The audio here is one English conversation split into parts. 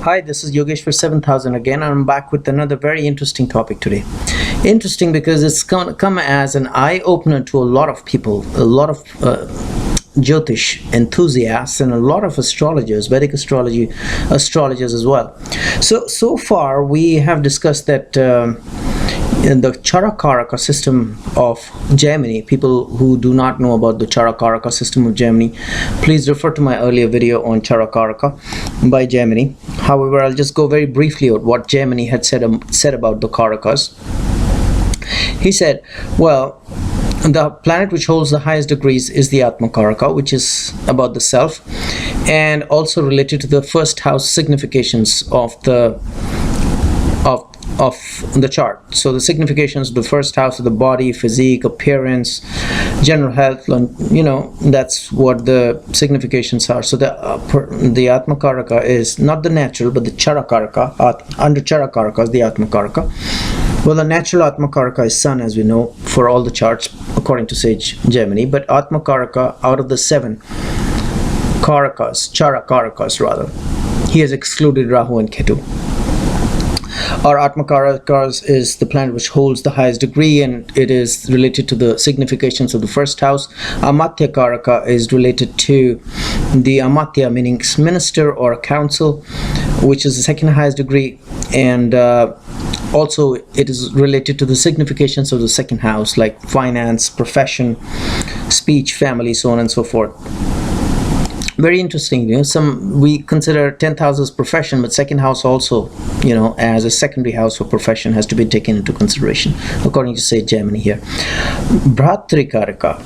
Hi, this is Yogesh for 7000 again, and I'm back with another very interesting topic today. Interesting because it's come as an eye opener to a lot of people, a lot of Jyotish enthusiasts, and a lot of astrologers, Vedic astrology astrologers as well. So far we have discussed that. In the Chara Karakas system of Jaimini, people who do not know about the Chara Karakas system of Jaimini, please refer to my earlier video on Chara Karaka by Jaimini. However, I'll just go very briefly at what Jaimini had said about the Karakas. He said, well, the planet which holds the highest degrees is the Atma Karaka, which is about the self, and also related to the first house significations of the chart. So the significations of the first house of the body, physique, appearance, general health, that's what the significations are. So the Atma Karaka is not the natural, but the Chara Karaka. Under Chara Karaka is the Atma Karaka. Well, the natural Atma Karaka is Sun, as we know, for all the charts, according to sage Jaimini. But Atma Karaka, out of the 7 Karakas, Chara Karakas rather, he has excluded Rahu and Ketu. Our Atma Karakas is the planet which holds the highest degree, and it is related to the significations of the first house. Amatya Karaka is related to the Amatya, meaning minister or council, which is the second highest degree, and also it is related to the significations of the second house, like finance, profession, speech, family, so on and so forth. Very interesting. We consider 10th house as profession, but second house also, as a secondary house for profession, has to be taken into consideration, according to say Jaimini here. Bhratri Karaka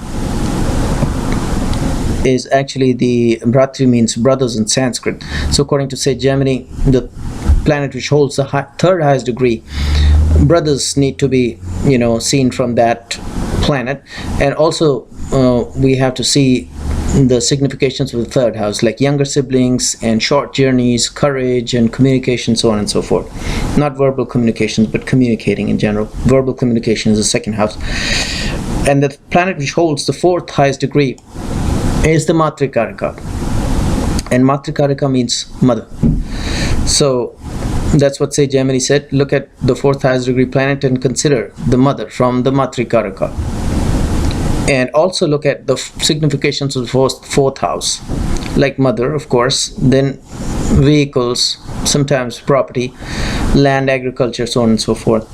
is actually Bhratri means brothers in Sanskrit. So according to say Jaimini, the planet which holds the third highest degree, brothers need to be, seen from that planet, and also we have to see the significations of the third house, like younger siblings and short journeys, courage and communication, so on and so forth. Not verbal communications, but communicating in general. Verbal communication is the second house. And the planet which holds the fourth highest degree is the Matrikaraka. And Matrikaraka means mother. So that's what say Jaimini said. Look at the fourth highest degree planet and consider the mother from the Matrikaraka. And also look at the significations of the fourth house, like mother, of course, then vehicles, sometimes property, land, agriculture, so on and so forth.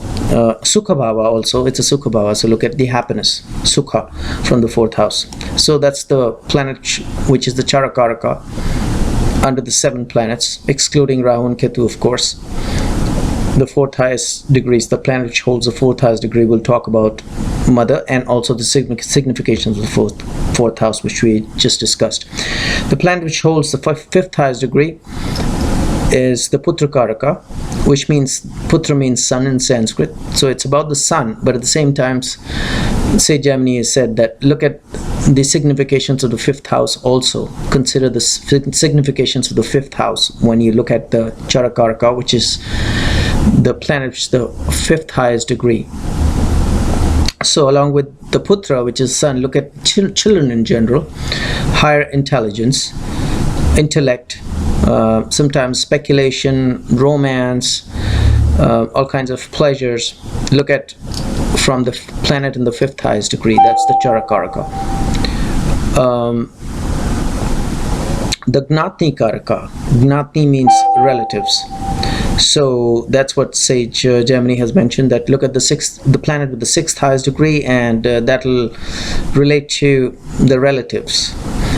Sukha Bhava also, it's a Sukha Bhava, so look at the happiness, Sukha, from the fourth house. So that's the planet which is the Chara Karaka under the 7 planets, excluding Rahu and Ketu, of course. The fourth highest degrees, the planet which holds the fourth highest degree, will talk about mother, and also the significations of the fourth house, which we just discussed. The planet which holds the fifth highest degree is the Putra Karaka, which means Putra means sun in Sanskrit. So it's about the sun, but at the same time, say Jaimini has said that look at the significations of the fifth house also. Consider the significations of the fifth house when you look at the Chara Karaka, which is the planet which is the fifth highest degree. So along with the Putra, which is sun, look at children in general, higher intelligence, intellect, sometimes speculation, romance, all kinds of pleasures. Look at from the planet in the fifth highest degree, that's the Chara Karaka. The Gnati Karaka, Gnati means relatives. So that's what sage Jaimini has mentioned, that look at the planet with the sixth highest degree, and that will relate to the relatives.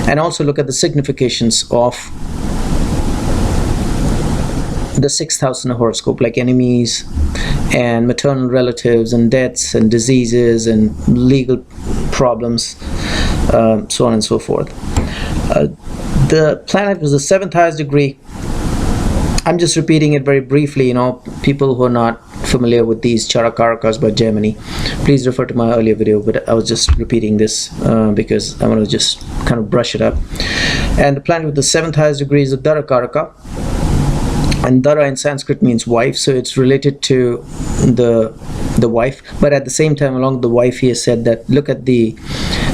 And also look at the significations of the sixth house in the horoscope, like enemies and maternal relatives and deaths and diseases and legal problems, so on and so forth. The planet was the 7th highest degree. I'm just repeating it very briefly, people who are not familiar with these Chara Karakas by Jaimini, please refer to my earlier video, but I was just repeating this because I want to just kind of brush it up. And the planet with the 7th highest degree is the Dara Karaka, and Dara in Sanskrit means wife, so it's related to the wife. But at the same time, along the wife, he has said that look at the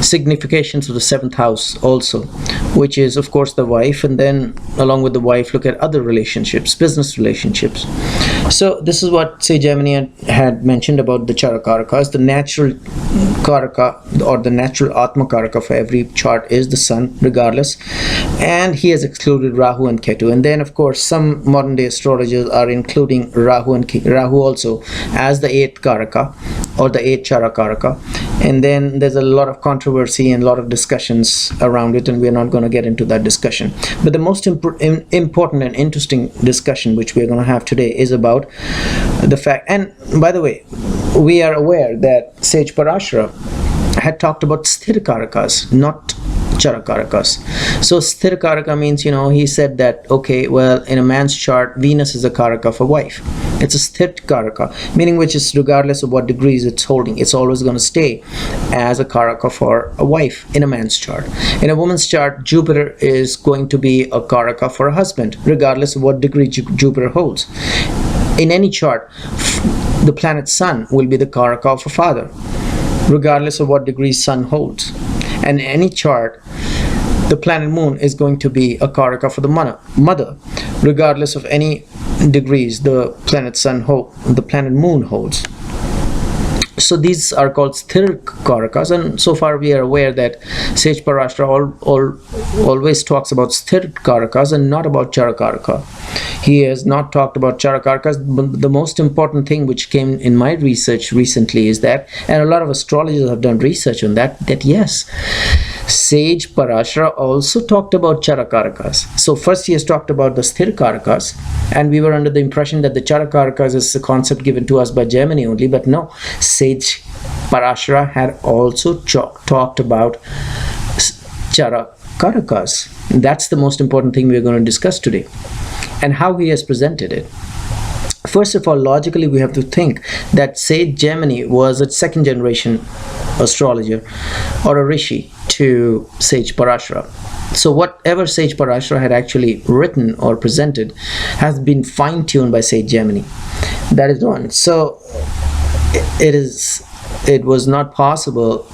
significations of the seventh house also, which is of course the wife, and then along with the wife look at other relationships, business relationships. So this is what say Jaimini had mentioned about the Chara Karakas. The natural Karaka or the natural Atma Karaka for every chart is the sun regardless, and he has excluded Rahu and Ketu. And then of course some modern day astrologers are including Rahu also as the 8th Karaka or the 8th Chara Karaka. And then there's a lot of controversy and a lot of discussions around it, and we're not going to get into that discussion. But the most important and interesting discussion which we're going to have today is about the fact, and by the way, we are aware that sage Parashara had talked about Sthira Karakas, not Chara Karakas. So Sthira Karaka means, he said that, okay, well, in a man's chart, Venus is a Karaka for wife. It's a Sthira Karaka, meaning which is regardless of what degrees it's holding, it's always going to stay as a Karaka for a wife in a man's chart. In a woman's chart, Jupiter is going to be a Karaka for a husband, regardless of what degree Jupiter holds. In any chart, the planet Sun will be the Karaka of a father, regardless of what degree Sun holds. And in any chart, the planet Moon is going to be a Karaka for the mother, regardless of any degrees the planet Moon holds. So these are called Sthira Karakas, and so far we are aware that sage Parashara always talks about Sthira Karakas and not about Chara Karaka. He has not talked about Chara Karakas. The most important thing which came in my research recently is that, and a lot of astrologers have done research on that yes, sage Parashara also talked about Chara Karakas. So first he has talked about the Sthira Karakas, and we were under the impression that the Chara Karakas is a concept given to us by Jaimini only, but no, sage Parashara had also talked about Chara Karakas. That's the most important thing we're going to discuss today, and how he has presented it. First of all, logically we have to think that sage Jaimini was a second generation astrologer or a rishi to sage Parashara. So whatever sage Parashara had actually written or presented has been fine-tuned by sage Jaimini. That is one. So it was not possible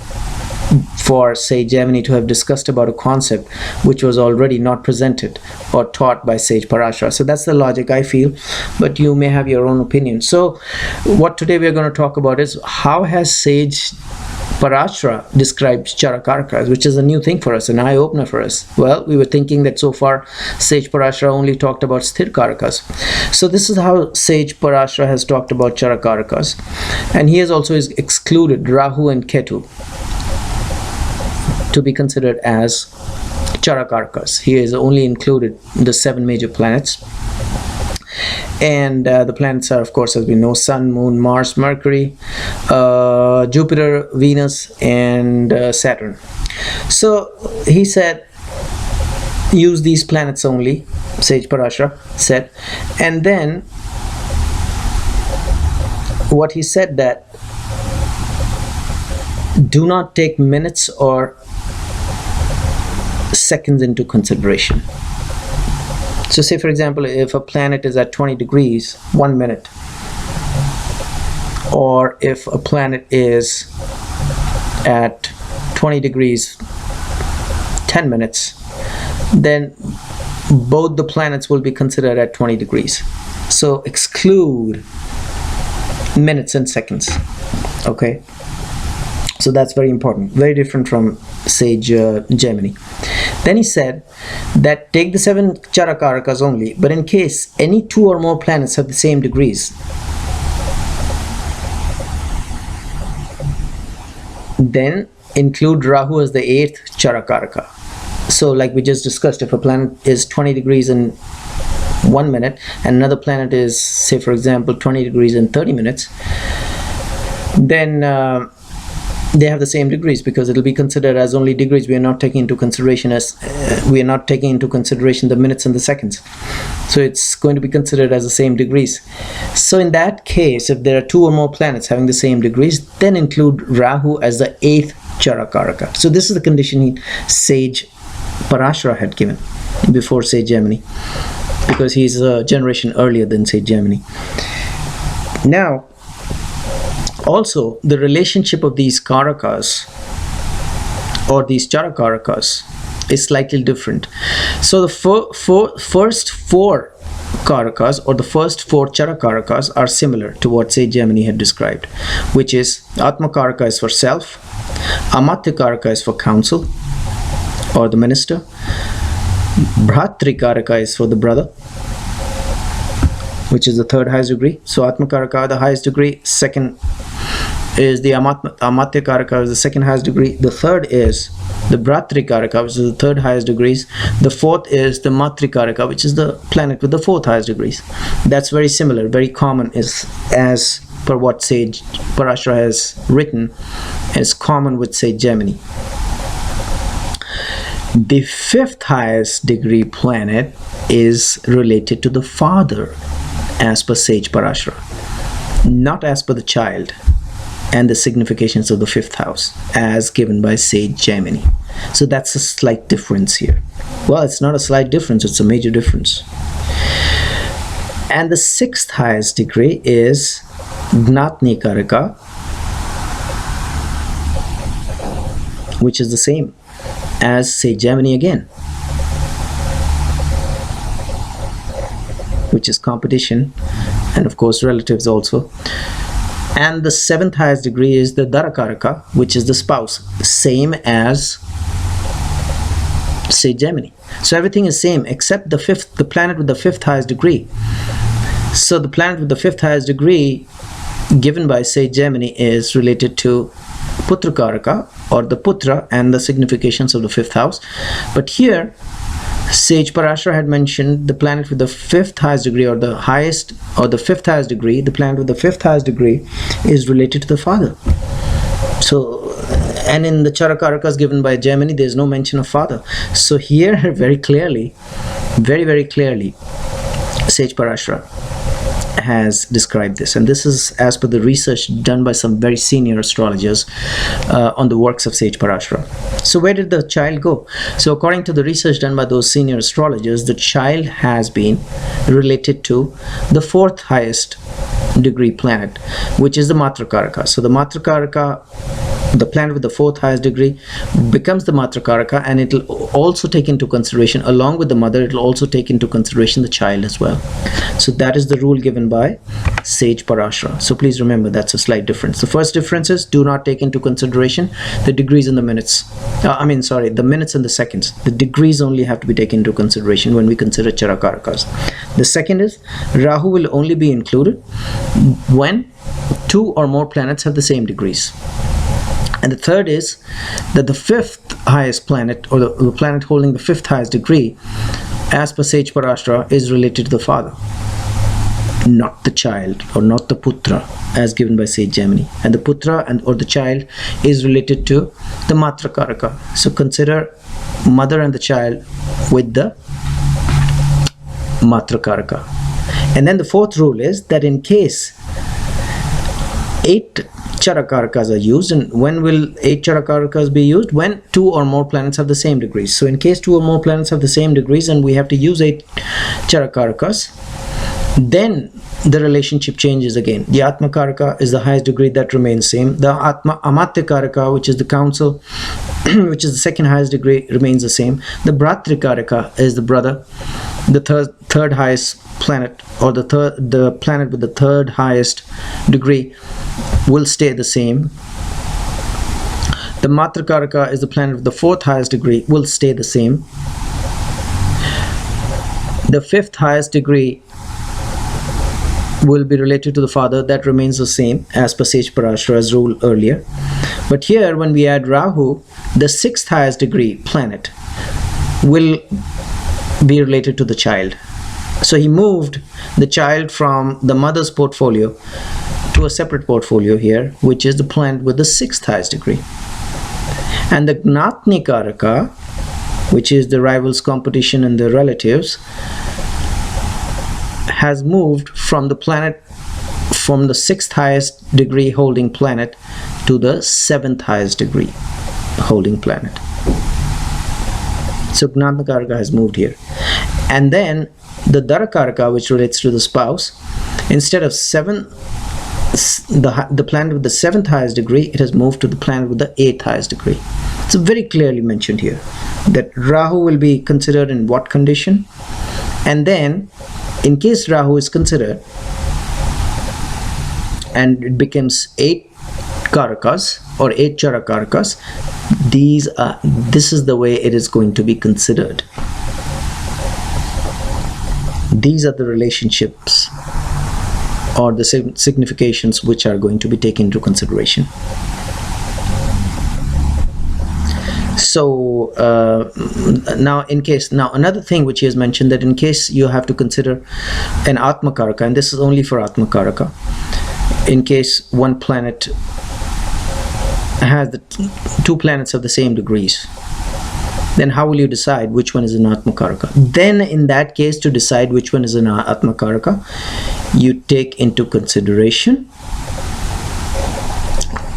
for sage Jaimini to have discussed about a concept which was already not presented or taught by sage Parashara. So that's the logic I feel, but you may have your own opinion. So what today we are going to talk about is how has sage Parashara described Chara Karakas, which is a new thing for us, an eye-opener for us. Well, we were thinking that so far sage Parashara only talked about Sthira Karakas. So this is how sage Parashara has talked about Chara Karakas, and he has also excluded Rahu and Ketu to be considered as Chara Karakas. He has only included the 7 major planets. And the planets are, of course, as we know, Sun, Moon, Mars, Mercury, Jupiter, Venus, and Saturn. So he said, use these planets only, sage Parashara said. And then what he said that do not take minutes or seconds into consideration. So say for example, if a planet is at 20 degrees, 1 minute, or if a planet is at 20 degrees, 10 minutes, then both the planets will be considered at 20 degrees. So exclude minutes and seconds. Okay, so that's very important, very different from sage Jaimini. Then he said that take the 7 Chara Karakas only, but in case any 2 or more planets have the same degrees, then include Rahu as the 8th Chara Karaka. So like we just discussed, if a planet is 20 degrees in 1 minute and another planet is, say for example, 20 degrees in 30 minutes, then they have the same degrees, because it will be considered as only degrees. We are not taking into consideration the minutes and the seconds. So it's going to be considered as the same degrees. So in that case, if there are 2 or more planets having the same degrees, then include Rahu as the 8th Chara Karaka. So this is the condition sage Parashara had given before sage Jaimini, because he's a generation earlier than sage Jaimini. Now, also, the relationship of these Karakas or these Chara Karakas is slightly different. So the first four Karakas, or the first four Chara Karakas, are similar to what Sage Jaimini had described, which is Atma Karaka is for self, Amatya Karaka is for counsel or the minister, Bhratri Karaka is for the brother, which is the third highest degree. So Atma Karaka, the highest degree. Second is the Amatya Karaka, is the second highest degree. The third is the Bhratri Karaka, which is the third highest degrees. The fourth is the Matri Karaka, which is the planet with the fourth highest degrees. That's very similar, very common, is as per what Sage Parashara has written, is common with Sage Jaimini. The fifth highest degree planet is related to the father as per Sage Parashara, not as per the child and the significations of the fifth house as given by Sage Jaimini. So that's a slight difference here. Well, it's not a slight difference, it's a major difference. And the sixth highest degree is Gnatni Karaka, which is the same as Sage Jaimini again, which is competition and of course relatives also. And the seventh highest degree is the Darakaraka, which is the spouse, same as Sage Jaimini. So everything is same except the planet with the fifth highest degree. So the planet with the fifth highest degree given by Sage Jaimini is related to Putra Karaka, or the Putra, and the significations of the fifth house. But here Sage Parashara had mentioned the planet with the fifth highest degree, or the highest, or the fifth highest degree. The planet with the fifth highest degree is related to the father. So, and in the Chara Karakas given by Jaimini, there is no mention of father. So here, very clearly, very clearly, Sage Parashara has described this, and this is as per the research done by some very senior astrologers on the works of Sage Parashara. So where did the child go? So according to the research done by those senior astrologers, the child has been related to the fourth highest degree planet, which is the Matra Karaka. So the Matra Karaka, the planet with the fourth highest degree, becomes the Matra Karaka, and it will also take into consideration, along with the mother, it will also take into consideration the child as well. So that is the rule given by Sage Parashara. So please remember, that's a slight difference. The first difference is, do not take into consideration the degrees and the minutes. The minutes and the seconds. The degrees only have to be taken into consideration when we consider Chara Karakas. The second is, Rahu will only be included when two or more planets have the same degrees. And the third is that the fifth highest planet, or the planet holding the fifth highest degree, as per Sage Parashara, is related to the father, not the child, or not the Putra, as given by Sage Jaimini. And the Putra or the child is related to the Matra Karaka. So consider mother and the child with the Matra Karaka. And then the fourth rule is that in case 8 Chara Karakas are used, and when will 8 Chara Karakas be used? When 2 or more planets have the same degrees. So in case 2 or more planets have the same degrees and we have to use 8 Chara Karakas, then the relationship changes again. The Atma Karaka is the highest degree, that remains same. The Amatya Karaka, which is the council, which is the second highest degree, remains the same. The Bhratri Karaka is the brother, the third highest planet, or the planet with the third highest degree, will stay the same. The Matra Karaka is the planet with the fourth highest degree, will stay the same. The fifth highest degree will be related to the father, that remains the same as per Sage Parashara's rule earlier. But here, when we add Rahu, the sixth highest degree planet will be related to the child. So he moved the child from the mother's portfolio to a separate portfolio here, which is the planet with the sixth highest degree. And the Gnatni Karaka, which is the rivals, competition, and the relatives, has moved from the planet, from the sixth highest degree holding planet to the seventh highest degree holding planet. So Gnatna Karaka has moved here. And then the Dara Karaka, which relates to the spouse, instead of the planet with the seventh highest degree, it has moved to the planet with the eighth highest degree. It's very clearly mentioned here that Rahu will be considered in what condition, and then in case Rahu is considered and it becomes 8 Karakas or 8 Chara Karakas, this is the way it is going to be considered. These are the relationships or the significations which are going to be taken into consideration. So now another thing which he has mentioned, that in case you have to consider an Atma Karaka, and this is only for Atma Karaka, in case one planet has the 2 planets of the same degrees, then how will you decide which one is an Atma Karaka? Then in that case, to decide which one is an Atma Karaka, you take into consideration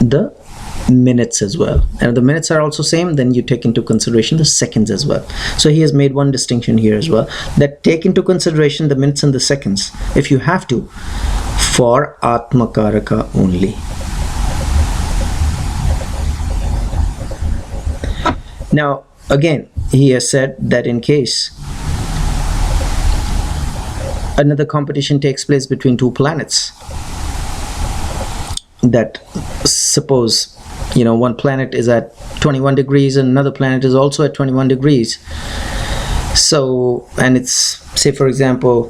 the minutes as well, and if the minutes are also same, then you take into consideration the seconds as well. So he has made one distinction here as well, that take into consideration the minutes and the seconds if you have to for Atma Karaka only. Now again, he has said that in case another competition takes place between 2 planets, that suppose one planet is at 21 degrees and another planet is also at 21 degrees, so, and it's, say for example,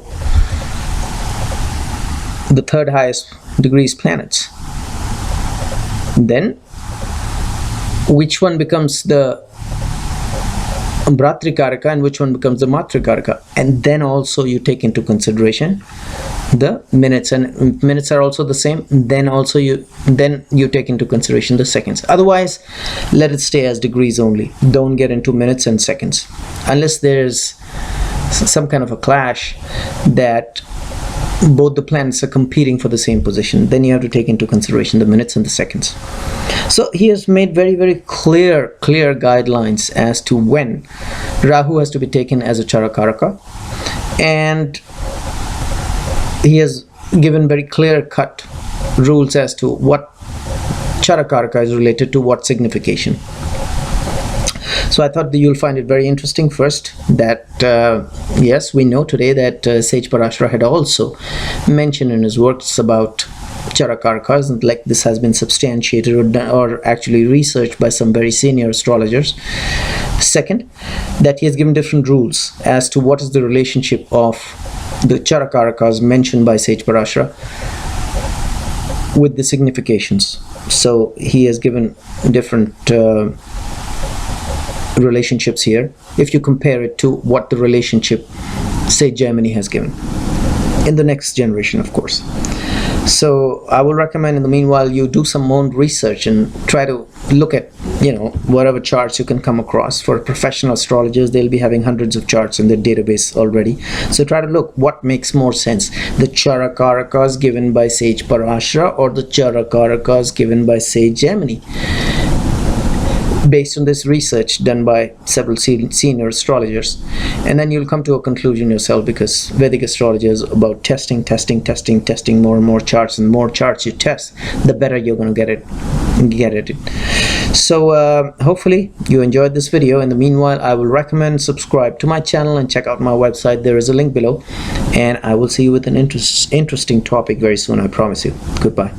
the 3rd highest degrees planets, then which one becomes the Bratri Karaka and which one becomes the Matri Karaka? And then also you take into consideration the minutes, and minutes are also the same, then also you take into consideration the seconds. Otherwise, let it stay as degrees only. Don't get into minutes and seconds unless there's some kind of a clash that both the planets are competing for the same position. Then you have to take into consideration the minutes and the seconds. So he has made very, very clear guidelines as to when Rahu has to be taken as a Chara Karaka, and he has given very clear-cut rules as to what Chara Karaka is related to what signification. So I thought that you'll find it very interesting. First, that yes, we know today that sage Parashara had also mentioned in his works about Chara Karakas, and like this has been substantiated or actually researched by some very senior astrologers. Second, that he has given different rules as to what is the relationship of the Chara Karakas mentioned by sage Parashara with the significations. So he has given different relationships here if you compare it to what the relationship sage Jaimini has given in the next generation, of course. So I will recommend in the meanwhile you do some own research and try to look at whatever charts you can come across. For professional astrologers, they'll be having hundreds of charts in their database already, so try to look what makes more sense, the Chara Karakas given by sage Parashara or the Chara Karakas given by sage Jaimini, based on this research done by several senior astrologers. And then you'll come to a conclusion yourself, because Vedic astrology is about testing more and more charts, and more charts you test, the better you're going to get at it. So hopefully you enjoyed this video. In the meanwhile, I will recommend subscribe to my channel and check out my website. There is a link below, and I will see you with an interesting topic very soon, I promise you. Goodbye.